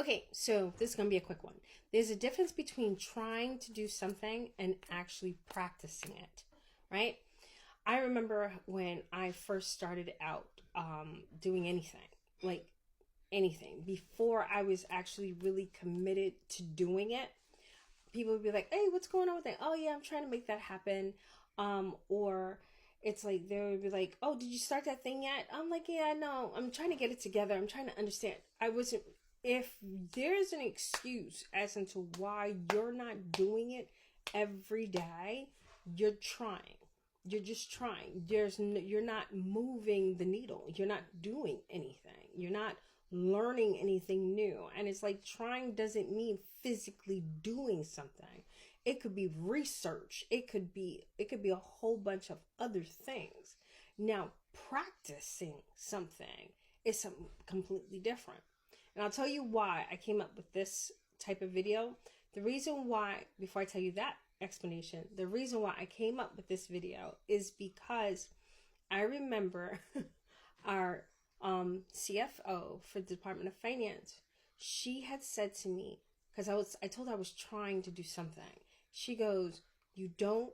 Okay, so this is going to be a quick one. There's a difference between trying to do something and actually practicing it, right? I remember when I first started out doing anything, like anything, before I was actually really committed to doing it, people would be like, "Hey, what's going on with that?" "Oh yeah, I'm trying to make that happen." Or it's like they would be like, "Oh, did you start that thing yet?" I'm like, "Yeah, no, I'm trying to get it together. I'm trying to understand." I wasn't. If there's an excuse as into why you're not doing it every day, you're trying. You're just trying. You're not moving the needle. You're not doing anything. You're not learning anything new. And it's like trying doesn't mean physically doing something. It could be research. It could be a whole bunch of other things. Now, practicing something is something completely different. And I'll tell you why I came up with this type of video. The reason why, before I tell you that explanation, the reason why I came up with this video is because I remember our CFO for the Department of Finance. She had said to me, because I told her I was trying to do something. She goes, "You don't,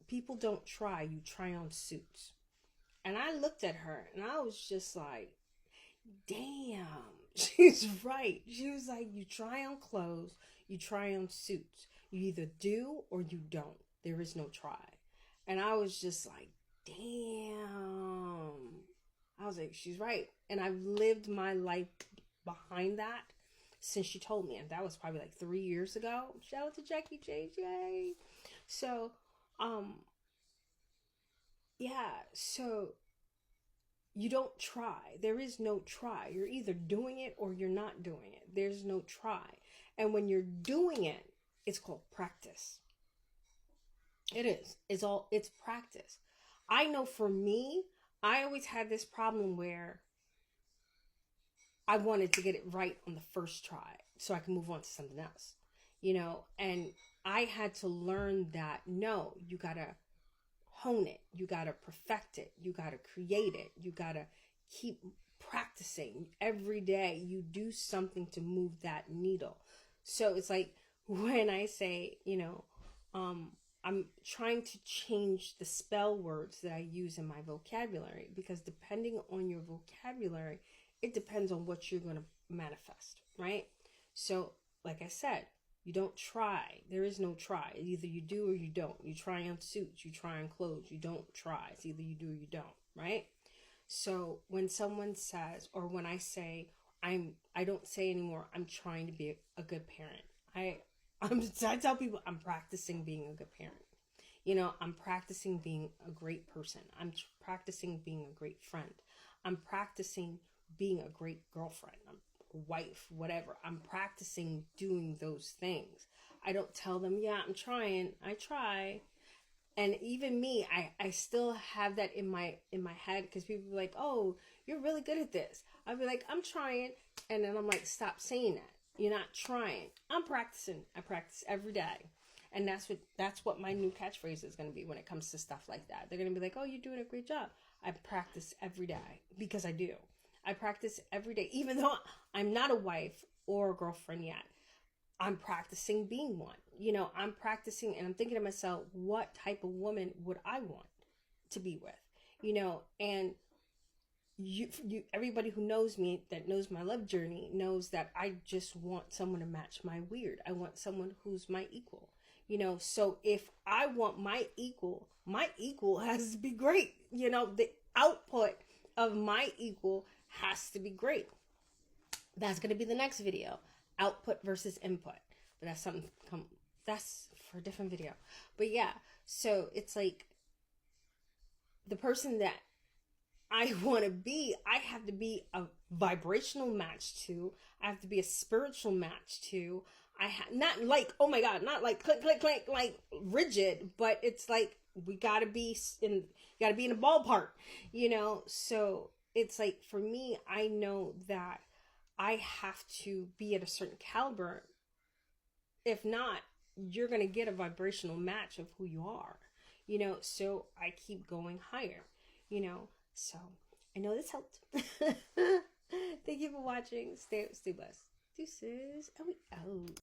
people don't try, you try on suits." And I looked at her and I was just like, damn, she's right. She was like, "You try on clothes, you try on suits. You either do or you don't. There is no try." And I was just like, damn. I was like, she's right. And I've lived my life behind that since she told me. And that was probably like 3 years ago. Shout out to Jackie JJ. So, um, yeah, so you don't try. There is no try. You're either doing it or you're not doing it. There's no try. And when you're doing it, it's called practice. It is. It's practice. I know for me, I always had this problem where I wanted to get it right on the first try so I can move on to something else. And I had to learn that no, you got to hone it. You got to perfect it. You got to create it. You got to keep practicing every day. You do something to move that needle. So it's like when I say, I'm trying to change the spell words that I use in my vocabulary, because depending on your vocabulary, it depends on what you're going to manifest, right? So, like I said, you don't try. There is no try. Either you do or you don't. You try on suits, you try on clothes, you don't try. It's either you do or you don't, right? So when someone says, or when I say, I don't say anymore, "I'm trying to be a good parent." I tell people I'm practicing being a good parent. I'm practicing being a great person. I'm practicing being a great friend. I'm practicing being a great girlfriend. I'm wife, whatever. I'm practicing doing those things. I don't tell them, "Yeah, I'm trying." I try. And even me, I still have that in my head, because people be like, "Oh, you're really good at this." I'll be like, "I'm trying." And then I'm like, "Stop saying that. You're not trying." I'm practicing. I practice every day. And that's what my new catchphrase is going to be when it comes to stuff like that. They're going to be like, "Oh, you're doing a great job." I practice every day, because I do. I practice every day, even though I'm not a wife or a girlfriend yet. I'm practicing being one. I'm practicing, and I'm thinking to myself, what type of woman would I want to be with? And everybody who knows me, that knows my love journey, knows that I just want someone to match my weird. I want someone who's my equal. So if I want my equal has to be great. The output of my equal has to be great. That's going to be the next video. Output versus input. But that's for a different video. But yeah, so it's like the person that I want to be, I have to be a vibrational match to. I have to be a spiritual match to. Not like, oh my God, not like click, click, click, like rigid, but it's like we gotta be in a ballpark, So it's like, for me, I know that I have to be at a certain caliber. If not, you're going to get a vibrational match of who you are, so I keep going higher, so I know this helped. Thank you for watching. Stay blessed. Deuces. And we out.